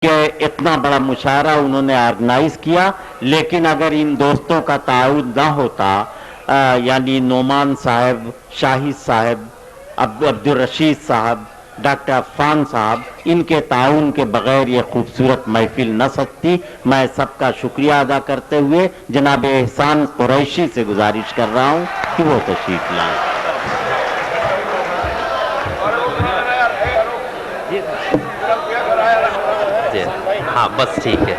कि इतना बड़ा मुशायरा उन्होंने ऑर्गेनाइज किया, लेकिन अगर इन दोस्तों का ताउन ना होता, यानी नोमान साहब, शाहिद साहब, अब्दुल रशीद साहब, डॉक्टर अफान साहब, इनके ताउन के बगैर ये खूबसूरत महफिल न सकती। मैं सबका शुक्रिया अदा करते हुए जनाब एहसान कुरैशी से गुजारिश कर रहा हूँ कि वो तशरीफ लाएं। हाँ बस ठीक है।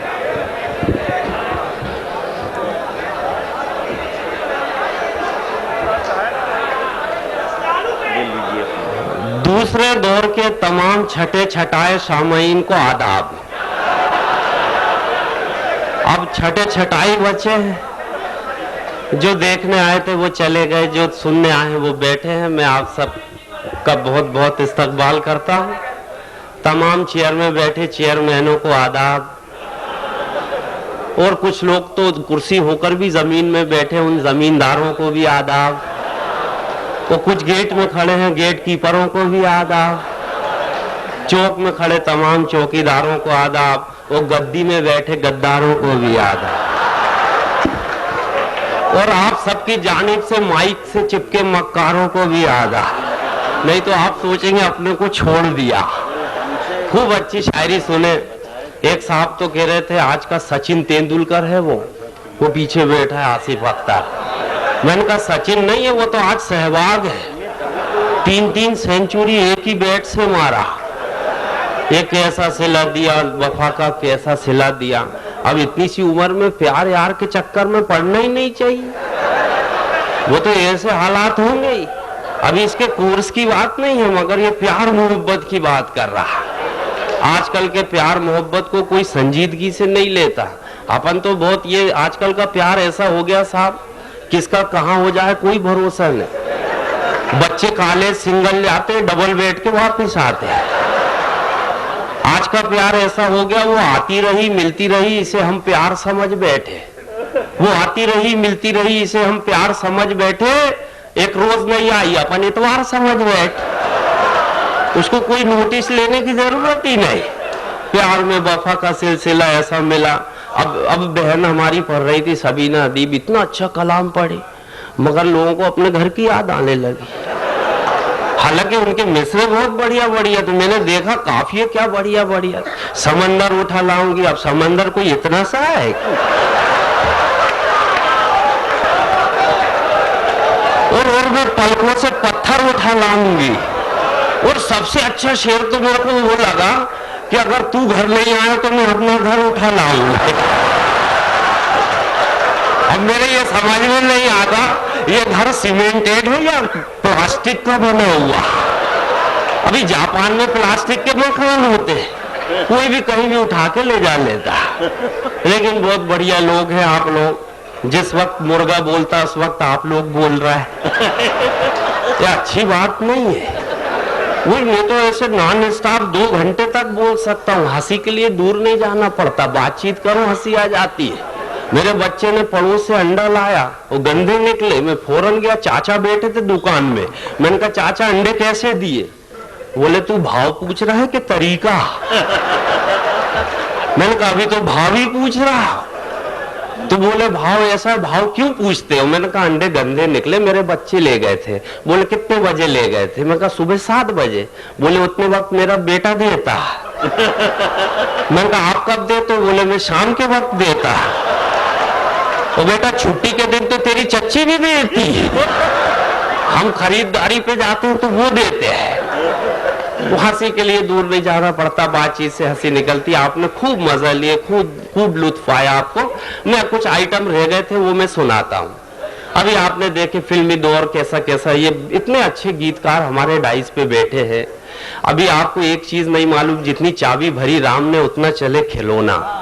दूसरे दौर के तमाम छठे छठाए सामईन को आदाब। अब छठे छठाई बचे हैं, जो देखने आए थे वो चले गए, जो सुनने आए हैं वो बैठे हैं। मैं आप सब का बहुत बहुत इस्तकबाल करता हूँ। तमाम चेयर में बैठे चेयरमैनों को आदाब, और कुछ लोग तो कुर्सी होकर भी जमीन में बैठे, उन जमींदारों को भी आदाब। वो कुछ गेट में खड़े हैं, गेट कीपरों को भी आदाब। चौक में खड़े तमाम चौकीदारों को आदाब, वो गद्दी में बैठे गद्दारों को भी आदाब। और आप सबकी जानिब से माइक से चिपके मक्कारों को भी आदाब। नहीं तो आप सोचेंगे अपने को छोड़ दिया। खूब अच्छी शायरी सुने। एक साहब तो कह रहे थे आज का सचिन तेंदुलकर है वो पीछे बैठा है आसिफ अख्तर। मैंने कहा सचिन नहीं है, वो तो आज सहवाग है। 3-3 सेंचुरी एक ही बैट से मारा। एक कैसा सिला दिया, वफा का कैसा सिला दिया। अब इतनी सी उम्र में प्यार यार के चक्कर में पड़ना ही नहीं चाहिए। वो तो ऐसे हालात होंगे ही। अभी इसके कोर्स की बात नहीं है, मगर ये प्यार मोहब्बत की बात कर रहा है। आजकल के प्यार मोहब्बत को कोई संजीदगी से नहीं लेता। अपन तो बहुत, ये आजकल का प्यार ऐसा हो गया साहब, किसका कहाँ हो जाए कोई भरोसा नहीं। बच्चे कॉलेज सिंगल जाते, डबल बेड के वापस आते हैं। आज का प्यार ऐसा हो गया, वो आती रही मिलती रही इसे हम प्यार समझ बैठे। वो आती रही मिलती रही इसे हम प्यार समझ बैठे। एक रोज नहीं आई अपन इतवार समझ बैठे। उसको कोई नोटिस लेने की जरूरत ही नहीं। प्यार में वफा का सिलसिला ऐसा मिला। अब बहन हमारी पढ़ रही थी सबीना अदीब, इतना अच्छा कलाम पढ़ी, मगर लोगों को अपने घर की याद आने लगी। हालांकि उनके मिसरे बहुत बढ़िया बढ़िया, तो मैंने देखा काफी क्या बढ़िया बढ़िया। समंदर उठा लाऊंगी, अब समंदर कोई इतना सा है। और मैं पलकों से पत्थर उठा लाऊंगी। और सबसे अच्छा शेर तो मेरे को वो लगा कि अगर तू घर नहीं आया तो मैं अपना घर उठा लाऊंगा। अब मेरे ये समझ में नहीं आता ये घर सीमेंटेड है या प्लास्टिक का बना हुआ। अभी जापान में प्लास्टिक के मकान होते हैं, कोई भी कहीं भी उठा के ले जा लेता। लेकिन बहुत बढ़िया लोग हैं आप लोग। जिस वक्त मुर्गा बोलता उस वक्त आप लोग बोल रहा है। ये अच्छी बात नहीं है। वही मैं तो ऐसे नॉन स्टॉप 2 घंटे तक बोल सकता हूँ। हंसी के लिए दूर नहीं जाना पड़ता, बातचीत करो हंसी आ जाती है। मेरे बच्चे ने पड़ोस से अंडा लाया, वो गंदे निकले। मैं फौरन गया, चाचा बैठे थे दुकान में। मैंने कहा चाचा अंडे कैसे दिए? बोले तू भाव पूछ रहा है कि तरीका? मैंने कहा अभी तो भाव ही पूछ रहा। तो बोले भाव ऐसा, भाव क्यों पूछते हो? मैंने कहा अंडे गंदे निकले, मेरे बच्चे ले गए थे। बोले कितने बजे ले गए थे? मैंने कहा सुबह 7 बजे। बोले उतने वक्त मेरा बेटा देता। मैंने कहा आप कब देते? बोले मैं शाम के वक्त देता। तो बेटा छुट्टी के दिन तो तेरी चच्ची भी देती है। हम खरीदारी पे जाते हैं तो वो देते हैं। हंसी के लिए दूर नहीं जाना पड़ता, बातचीत से हंसी निकलती। आपने खूब मजा लिए, खूब लुत्फ आया आपको। मैं कुछ आइटम रह गए थे वो मैं सुनाता हूँ। अभी आपने देखे फिल्मी दौर कैसा कैसा, ये इतने अच्छे गीतकार हमारे डाइस पे बैठे हैं। अभी आपको एक चीज नहीं मालूम, जितनी चाबी भरी राम ने उतना चले खिलौना।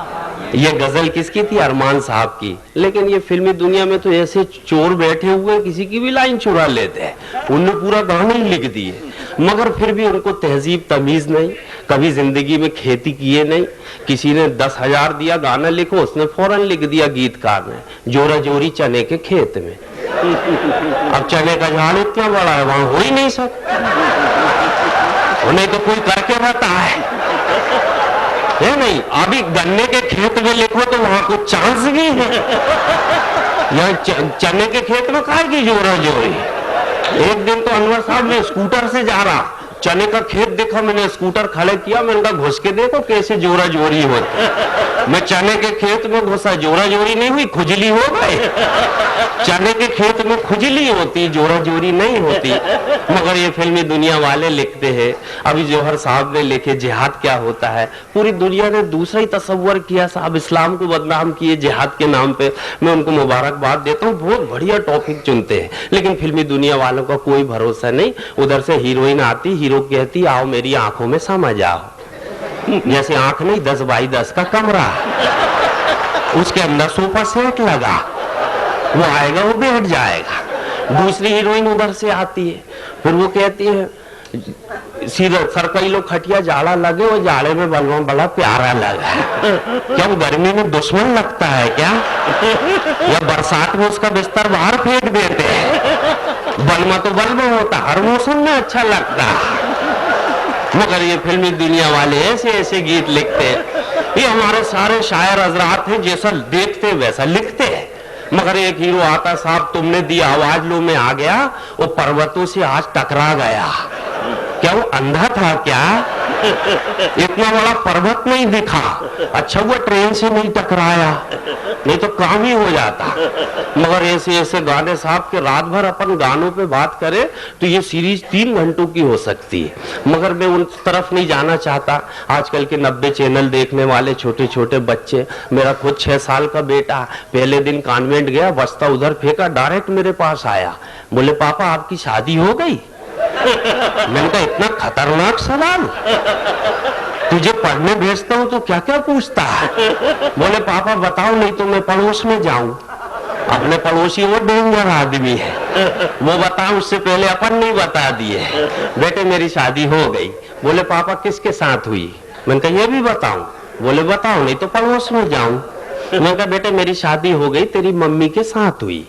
ये गजल किसकी थी? अरमान साहब की। लेकिन ये फिल्मी दुनिया में तो ऐसे चोर बैठे हुए किसी की भी लाइन चुरा लेते हैं। उन्होंने पूरा गाना ही लिख दिए, मगर फिर भी उनको तहजीब तमीज नहीं। कभी जिंदगी में खेती किए नहीं। किसी ने 10,000 दिया गाना लिखो, उसने फौरन लिख दिया गीतकार ने, जोरा जोरी चने के खेत में। अब चने का झाड़ इतना बड़ा है, वहां हो ही नहीं सकता। उन्हें तो कोई करके बताए। है नहीं। अभी गन्ने के खेत में लिखो तो वहां कुछ चांस भी है। यहाँ चने के खेत में काहे की जोरा जोरी। एक दिन तो अनवर साहब में स्कूटर से जा रहा, चने का खेत देखा, मैंने स्कूटर खड़े किया, मैंने कहा घुस के देखो कैसे जोरा जोरी होती। मैं चने के खेत में घुसा, जोरा जोरी नहीं हुई, खुजली हो गई। चने के खेत में खुजली होती, जोरा जोरी नहीं होती। मगर ये फिल्मी दुनिया वाले लिखते हैं। अभी जौहर साहब ने लिखे जिहाद क्या होता है, पूरी दुनिया ने दूसरा ही तस्वर किया साहब, इस्लाम को बदनाम किए जिहाद के नाम पे। मैं उनको मुबारकबाद देता हूँ, बहुत बढ़िया टॉपिक चुनते हैं, लेकिन फिल्मी दुनिया वालों का कोई भरोसा नहीं। उधर से हीरोइन आती, हीरो कहती आओ मेरी आंखों में समा जाओ, जैसे आंख नहीं 10 बाई 10 का कमरा, उसके अंदर सोफा सेट लगा, वो आएगा वो बैठ जाएगा। दूसरी हीरोइन उधर से आती है, फिर वो कहती है सीधा सरकई लो खटिया जाड़ा लगे, वो जाड़े में बलवा बड़ा प्यारा लगा। क्या वो गर्मी में दुश्मन लगता है क्या, या बरसात में उसका बिस्तर बाहर फेंक देते हैं। बलमा तो बलमा होता, हर मौसम में अच्छा लगता। मगर ये फिल्मी दुनिया वाले ऐसे ऐसे गीत लिखते हैं। ये हमारे सारे शायर हजरात हैं, जैसा देखते वैसा लिखते हैं। मगर एक हीरो आता साहब, तुमने दी आवाज लो मैं आ गया, वो पर्वतों से आज टकरा गया। क्या वो अंधा था क्या, इतना बड़ा पर्वत नहीं दिखा। अच्छा वो ट्रेन से नहीं टकराया, नहीं तो काम ही हो जाता। मगर ऐसे ऐसे गाने साहब के रात भर अपन गानों पे बात करें तो ये सीरीज 3 घंटों की हो सकती है। मगर मैं उन तरफ नहीं जाना चाहता। आजकल के 90 चैनल देखने वाले छोटे छोटे बच्चे, मेरा खुद 6 साल का बेटा पहले दिन कॉन्वेंट गया, बस्ता उधर फेंका, डायरेक्ट मेरे पास आया, बोले पापा आपकी शादी हो गई। मैंने कहा इतना खतरनाक सवाल, तुझे पढ़ने भेजता हूं तो क्या क्या पूछता है। बोले पापा बताओ नहीं तो मैं पड़ोस में जाऊं। अपने पड़ोसी वो डेंजर आदमी है, वो बताओ उससे पहले अपन नहीं बता दिए। बेटे मेरी शादी हो गई। बोले पापा किसके साथ हुई। मैंने कहा ये भी बताऊं। बोले बताओ नहीं तो पड़ोस में जाऊं। मैंने कहा बेटे मेरी शादी हो गई, तेरी मम्मी के साथ हुई।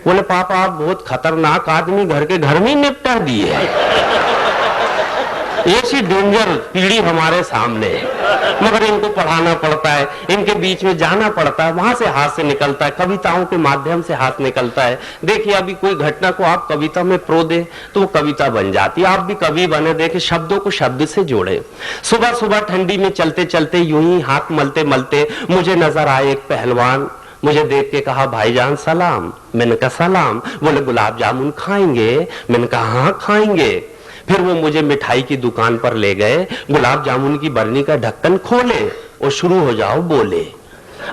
बोले पापा आप बहुत खतरनाक आदमी, घर के घर में निपटा दिए। ऐसी डेंजर पीढ़ी हमारे सामने है। मगर इनको पढ़ाना पड़ता है, इनके बीच में जाना पड़ता है, वहां से हाथ से निकलता है, कविताओं के माध्यम से हाथ निकलता है। देखिए अभी कोई घटना को आप कविता में प्रो दे तो वो कविता बन जाती है। आप भी कवि बने, देखिए शब्दों को शब्द से जोड़े। सुबह सुबह ठंडी में चलते चलते यूं ही हाथ मलते मलते मुझे नजर आए एक पहलवान। मुझे देख के कहा भाईजान सलाम। मैंने कहा सलाम। बोले गुलाब जामुन खाएंगे। मैंने कहा हाँ खाएंगे। फिर वो मुझे मिठाई की दुकान पर ले गए, गुलाब जामुन की बरनी का ढक्कन खोले और शुरू हो जाओ बोले।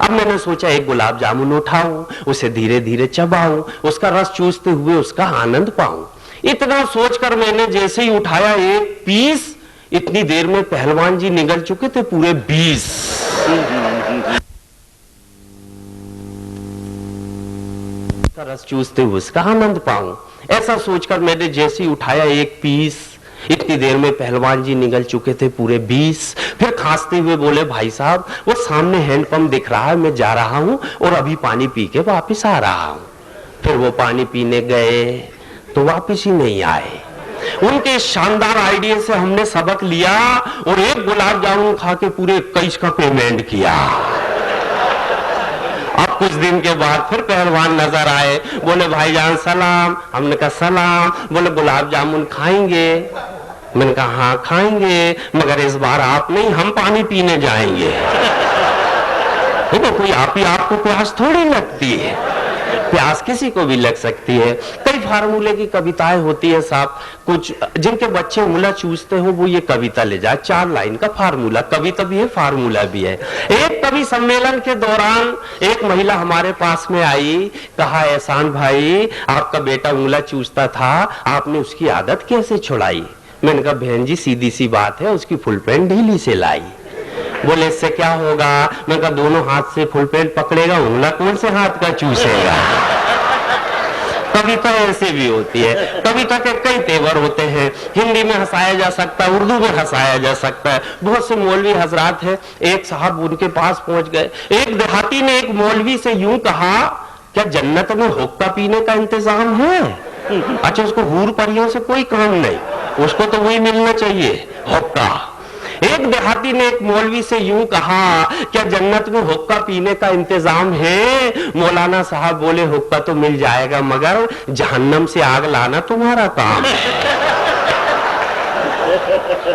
अब मैंने सोचा एक गुलाब जामुन उठाऊं, उसे धीरे धीरे चबाऊं, उसका रस चूसते हुए उसका आनंद पाऊं। इतना सोचकर मैंने जैसे ही उठाया एक पीस, इतनी देर में पहलवान जी निगल चुके थे पूरे 20। रस चूसते हुए उसका आनंद पाऊं, ऐसा सोचकर मैंने जैसे ही उठाया एक पीस, इतनी देर में पहलवान जी निगल चुके थे पूरे 20। फिर खांसते हुए बोले भाई साहब वो सामने हैंडपंप दिख रहा है, मैं जा रहा हूं और अभी पानी पी के वापिस आ रहा हूं। फिर वो पानी पीने गए तो वापिस ही नहीं आए। उनके शानदार आइडिया से हमने सबक लिया और एक गुलाब जामुन खा के पूरे 21 का पेमेंट किया। अब कुछ दिन के बाद फिर पहलवान नजर आए, बोले भाईजान सलाम। हमने कहा सलाम। बोले गुलाब जामुन खाएंगे। मैंने कहा हाँ खाएंगे, मगर इस बार आप नहीं, हम पानी पीने जाएंगे। देखो कोई आप ही आपको प्यास थोड़ी लगती है, प्यास किसी को भी लग सकती है। कई फार्मूले की कविताएं होती है साहब, कुछ जिनके बच्चे उंगला चूसते हो वो ये कविता ले जाए, 4 लाइन का फार्मूला, कविता भी है फार्मूला भी है। एक कवि सम्मेलन के दौरान एक महिला हमारे पास में आई, कहा एहसान भाई आपका बेटा उंगला चूसता था, आपने उसकी आदत कैसे छुड़ाई। मैंने कहा बहन जी सीधी सी बात है, उसकी फुल पैंट ढीली से लाई। बोले इससे क्या होगा। मैं कहा दोनों हाथ से फुल पैंट पकड़ेगा, उंगला कौन से हाथ का चूसेगा। कविता ऐसे भी होती है। कविता के कई तेवर होते हैं, हिंदी में हंसाया जा सकता है, उर्दू में हंसाया जा सकता है। बहुत से मौलवी हजरात हैं, एक साहब उनके पास पहुंच गए। एक देहाती ने एक मौलवी से यूं कहा क्या जन्नत में हुक्का पीने का इंतजाम है। अच्छा उसको हूर परियों से कोई काम नहीं, उसको तो वही मिलना चाहिए हुक्का। एक देहाती ने एक मौलवी से यूं कहा, क्या जन्नत में हुक्का पीने का इंतजाम है? मौलाना साहब बोले, हुक्का तो मिल जाएगा मगर जहन्नम से आग लाना तुम्हारा काम है।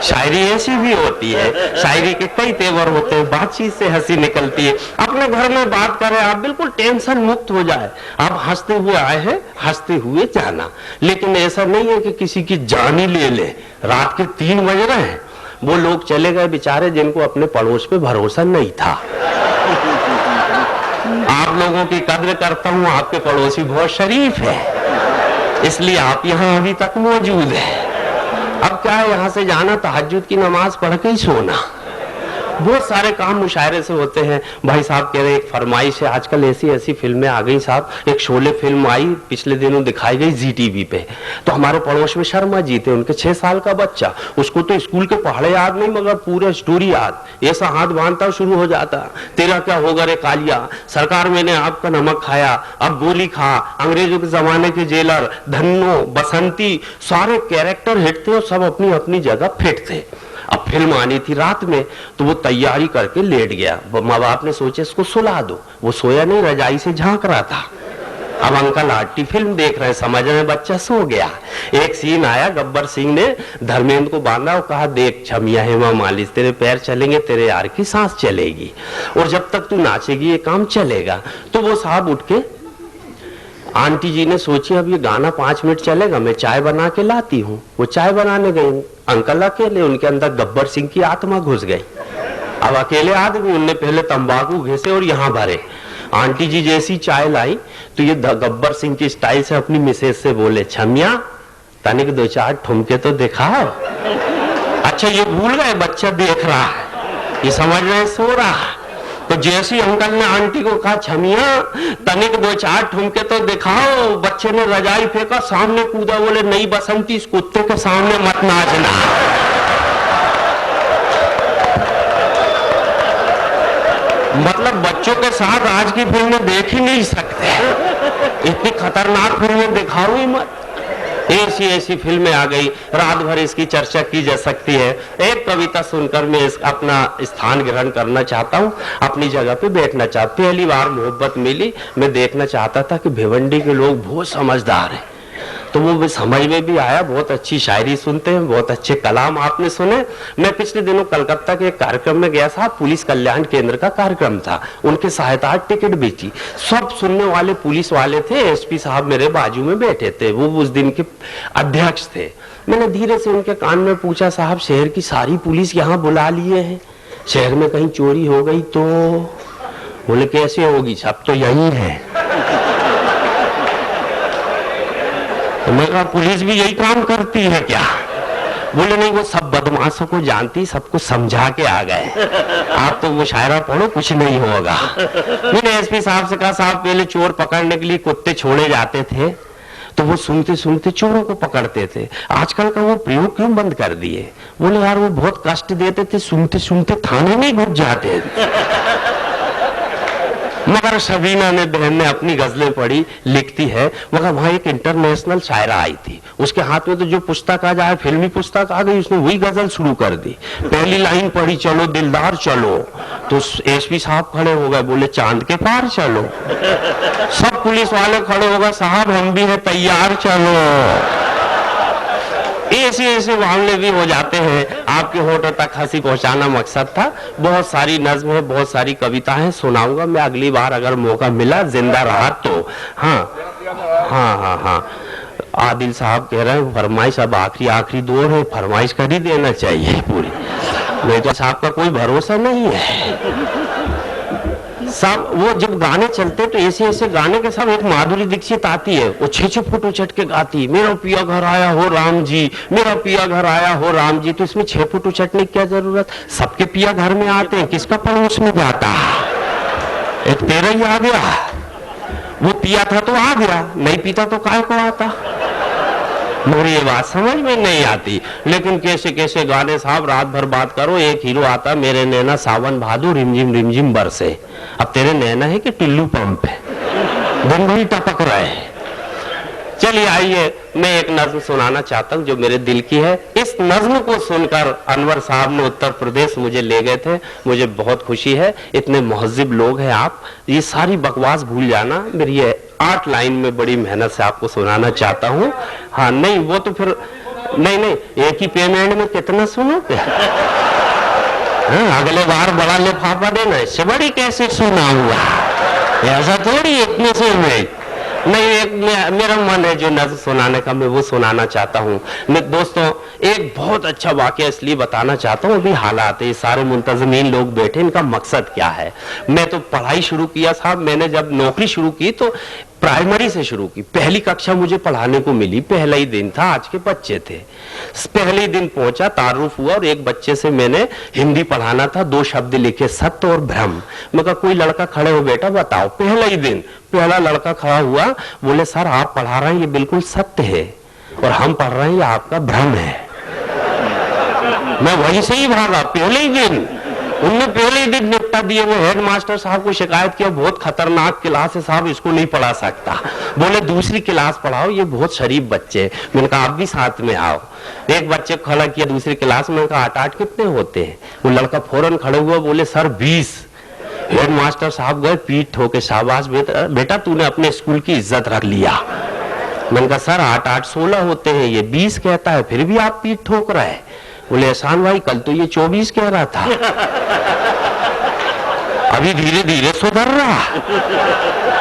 शायरी ऐसी भी होती है, शायरी के कई तेवर होते हैं, बातचीत से हंसी निकलती है। अपने घर में बात करें आप, बिल्कुल टेंशन मुक्त हो जाए। आप हंसते हुए आए हैं, हंसते हुए जाना, लेकिन ऐसा नहीं है कि किसी की जान ही ले ले। रात के 3 बज रहे हैं, वो लोग चले गए बेचारे जिनको अपने पड़ोस पे भरोसा नहीं था। आप लोगों की कद्र करता हूं, आपके पड़ोसी बहुत शरीफ है, इसलिए आप यहां अभी तक मौजूद है। अब क्या है, यहां से जाना, तहज्जुद की नमाज पढ़ के ही सोना। बहुत सारे काम मुशायरे से होते हैं। भाई साहब कह रहे हैं एक फरमाइश है, आजकल ऐसी ऐसी फिल्में आ गई साहब। एक शोले फिल्म आई, पिछले दिनों दिखाई गई जी टीवी पे। तो हमारे पड़ोस में शर्मा जी थे, उनके 6 साल का बच्चा, उसको तो स्कूल के पढ़े याद नहीं मगर पूरा स्टोरी याद। ऐसा हाथ बांधता शुरू हो जाता, तेरा क्या होगा रे कालिया, सरकार मैंने आपका नमक खाया, अब गोली खा, अंग्रेजों के जमाने के जेलर, धन्नो, बसंती, सारे कैरेक्टर हिट थे और सब अपनी अपनी जगह फिट थे। अब फिल्म आनी थी रात में, तो वो तैयारी करके लेट गया। माँ बाप ने सोचे इसको सुला दो, वो सोया नहीं, रजाई से झांक रहा था। अब अंकल आंटी फिल्म देख रहे हैं, समझ रहे हैं बच्चा सो गया। एक सीन आया, गब्बर सिंह ने धर्मेंद्र को बांधा और कहा, देख छमिया हेमा मालिश, तेरे पैर चलेंगे, तेरे यार की सांस चलेगी, और जब तक तू नाचेगी ये काम चलेगा। तो वो साहब उठ के, आंटी जी ने सोची अब ये गाना 5 मिनट चलेगा, मैं चाय बना के लाती हूँ। वो चाय बनाने गई, अंकल अकेले, उनके अंदर गब्बर सिंह की आत्मा घुस गई। अब अकेले आदमी, उनने पहले तंबाकू घिसे और यहाँ भरे। आंटी जी जैसी चाय लाई तो ये गब्बर सिंह की स्टाइल से अपनी मिसेज से बोले, छमिया तनिक 2-4 ठुमके तो दिखाओ। अच्छा ये भूल गए बच्चा देख रहा है, ये समझ रहे सो रहा है। तो जैसी अंकल ने आंटी को कहा, छमिया तनिक 2-4 ठुमके तो दिखाओ, बच्चे ने रजाई फेंका, सामने कूदा, बोले नहीं बसंती, इस कुत्ते के सामने मत नाचना। मतलब बच्चों के साथ आज की फिल्में देख ही नहीं सकते, इतनी खतरनाक फिल्में दिखाओ ही मत। ऐसी ऐसी फिल्में आ गई, रात भर इसकी चर्चा की जा सकती है। एक कविता सुनकर मैं अपना स्थान ग्रहण करना चाहता हूँ, अपनी जगह पे बैठना चाहता। पहली बार मोहब्बत मिली, मैं देखना चाहता था कि भिवंडी के लोग बहुत समझदार हैं, तो वो समझ में भी आया। बहुत अच्छी शायरी सुनते हैं, बहुत अच्छे कलाम आपने सुने। मैं पिछले दिनों कलकत्ता के एक कार्यक्रम में गया था, पुलिस कल्याण केंद्र का कार्यक्रम था, उनके सहायता टिकट बेची। सब सुनने वाले पुलिस वाले थे, एसपी साहब मेरे बाजू में बैठे थे, वो उस दिन के अध्यक्ष थे। मैंने धीरे से उनके कान में पूछा, साहब शहर की सारी पुलिस यहाँ बुला लिए हैं, शहर में कहीं चोरी हो गई तो? बोले कैसे होगी, सब तो यही है। तो मैं कहा पुलिस भी यही काम करती है क्या? बोले नहीं, वो सब बदमाशों को जानती, सबको समझा के आ गए, आप तो वो शायरा पढ़ो, कुछ नहीं होगा। मैंने एसपी साहब से कहा, साहब पहले चोर पकड़ने के लिए कुत्ते छोड़े जाते थे, तो वो सुनते सुनते चोरों को पकड़ते थे, आजकल का वो प्रयोग क्यों बंद कर दिए? बोले यार वो बहुत कष्ट देते थे, सुनते सुनते थाने में घुस जाते। मगर शबीना ने, बहन ने अपनी गजलें पढ़ी, लिखती है, मगर वहां एक इंटरनेशनल शायरा आई थी, उसके हाथ में तो जो पुस्तक आ जाए, फिल्मी पुस्तक आ गई, उसने वही गजल शुरू कर दी। पहली लाइन पढ़ी, चलो दिलदार चलो, तो एसपी साहब खड़े हो गए, बोले चांद के पार चलो। सब पुलिस वाले खड़े हो गए, साहब हम भी है तैयार, चलो। ऐसे ऐसे मामले भी हो जाते हैं। आपके होठों तक हंसी पहुंचाना मकसद था। बहुत सारी नज्म है, बहुत सारी कविताएं सुनाऊंगा मैं अगली बार अगर मौका मिला, जिंदा रहा तो। हाँ, आदिल साहब कह रहे हैं फरमाइश अब आखिरी दौर है, फरमाइश कर ही देना चाहिए पूरी, नहीं तो साहब का कोई भरोसा नहीं है। सब वो जब गाने चलते तो ऐसे ऐसे गाने के सब, एक माधुरी दीक्षित आती है, वो 6-6 फुट उचट के गाती, मेरा पिया घर आया हो राम जी, मेरा पिया घर आया हो राम जी। तो इसमें 6 फुट उचटने की क्या जरूरत? सबके पिया घर में आते हैं, किसका पड़ोस में जाता? एक तेरा ही आ गया, वो पिया था तो आ गया, नहीं पीता तो काय को आता? मेरी ये बात समझ में नहीं आती। लेकिन कैसे कैसे गाने साहब, रात भर बात करो। एक हीरो आता, मेरे नैना सावन भादो रिमझिम बरसे। अब तेरे नैना है कि टिल्लू पंप है, दिन भर टपक रहे हैं। चलिए आइए, मैं एक नज्म सुनाना चाहता हूँ जो मेरे दिल की है। इस नज्म को सुनकर अनवर साहब ने उत्तर प्रदेश मुझे ले गए थे, मुझे बहुत खुशी है। इतने महजिब लोग हैं आप, ये सारी बकवास भूल जाना। मेरी ये 8 लाइन में बड़ी मेहनत से आपको सुनाना चाहता हूँ। हाँ नहीं, वो तो फिर नहीं, एक ही पेमेंट में कितना सुनोगे? हाँ, अगले बार बड़ा लिफाफा देना, इससे बड़ी कैसे सुनाऊंगा? ऐसा थोड़ी इतने से में नहीं, एक मेरा मन है जो नज़्म सुनाने का, मैं वो सुनाना चाहता हूँ। मैं दोस्तों एक बहुत अच्छा वाकया इसलिए बताना चाहता हूँ, अभी हालात है, सारे मुंतज़मीन लोग बैठे, इनका मकसद क्या है। मैं तो पढ़ाई शुरू किया साहब, मैंने जब नौकरी शुरू की तो प्राइमरी से शुरू की। पहली कक्षा मुझे पढ़ाने को मिली, पहला ही दिन था, आज के बच्चे थे। पहले ही दिन पहुंचा, तारुफ हुआ और एक बच्चे से मैंने हिंदी पढ़ाना था। 2 शब्द लिखे, सत्य और भ्रम। मैं कहा कोई लड़का खड़े हो बेटा बताओ। पहला ही दिन पहला लड़का खड़ा हुआ, बोले सर आप पढ़ा रहे हैं ये बिल्कुल सत्य है और हम पढ़ रहे हैं ये आपका भ्रम है। मैं वहीं से ही भागा, पहले ही दिन उनने पहले ही दिन निपटा दिए। वो हेड मास्टर साहब को शिकायत किया, बहुत खतरनाक क्लास है साहब, इसको नहीं पढ़ा सकता। बोले दूसरी क्लास पढ़ाओ, ये बहुत शरीफ बच्चे। मैंने कहा आप भी साथ में आओ। एक बच्चे को खड़ा किया दूसरी क्लास में, कहा 8 कितने होते हैं? वो लड़का फौरन खड़े हुआ, बोले सर 20। हेड मास्टर साहब गए, पीठ ठोके, शाबाश बेटा तूने अपने स्कूल की इज्जत रख लिया। मैंने कहा सर 8 16 होते हैं, ये 20 कहता है, फिर भी आप पीठ ठोक रहे हैं। बोले एहसान भाई कल तो ये 24 कह रहा था, अभी धीरे धीरे सुधर रहा,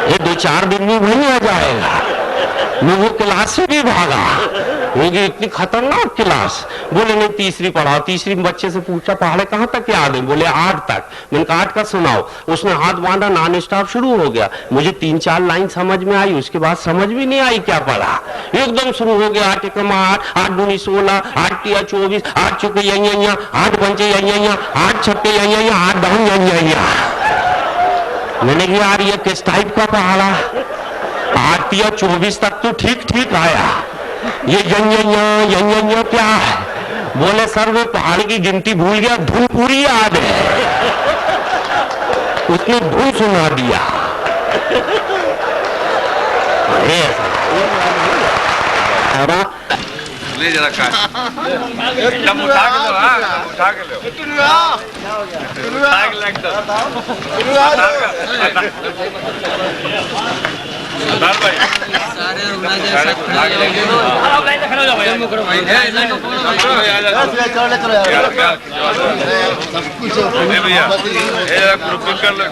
ये 2-4 दिन में वही आ जाएगा। मैं वो क्लास से भी भागा, ये इतनी खतरनाक क्लास। बोले नहीं तीसरी पढ़ाओ। तीसरी बच्चे से पूछा पहाड़े कहाँ तक याद है? बोले 8 तक। मैंने कहा 8 का सुनाओ। उसने हाथ बांधा, नॉन स्टॉप शुरू हो गया। मुझे 3-4 लाइन समझ में आई, उसके बाद समझ भी नहीं आई क्या पढ़ा, एकदम शुरू हो गया। 8 एकम 8, 8 दूनी 16, 8 तिया 24, 8 चौके यही, 8 पंचे यही, 8 छक्के यही, 8 दाऊ यही। मैंने कहा यार ये किस टाइप का पहाड़ा? 8 या 24 तक तो ठीक ठीक आया, ये यंया क्या है? बोले सर वो पहाड़ की गिनती भूल गया, धुन पूरी याद है। उसने धुन सुना दिया। ले जरा का एकदम उठा के लो, हाँ उठा के लो, उठा के लग दो भाई सारे भैया ये जरा ग्रुपिंग कर लो,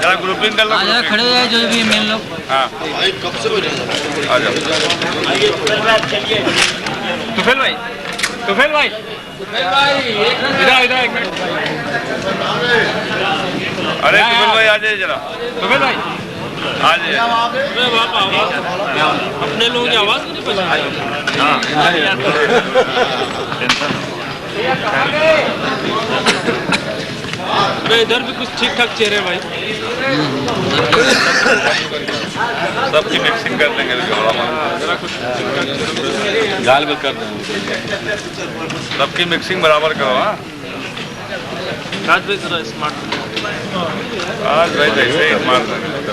जरा ग्रुपिंग कर लो, खड़े हो जाए जो भी मेन लोग। हाँ कब से आ जाओ। तुफेल भाई इधर एक मिनट। अरे तुफेल भाई आ जाइए जरा, तुफेल भाई आ जाइए। अपने लोगों की आवाज नहीं पहुंच रही। इधर भी कुछ ठीक ठाक चेहरे भाई, सबकी मिक्सिंग कर देंगे, जरा कुछ गाल में कर देंगे, सबकी मिक्सिंग बराबर करो। हाँ राज भाई जरा स्मार्ट, आज भाई जैसे ही स्मार्ट लग रहा है।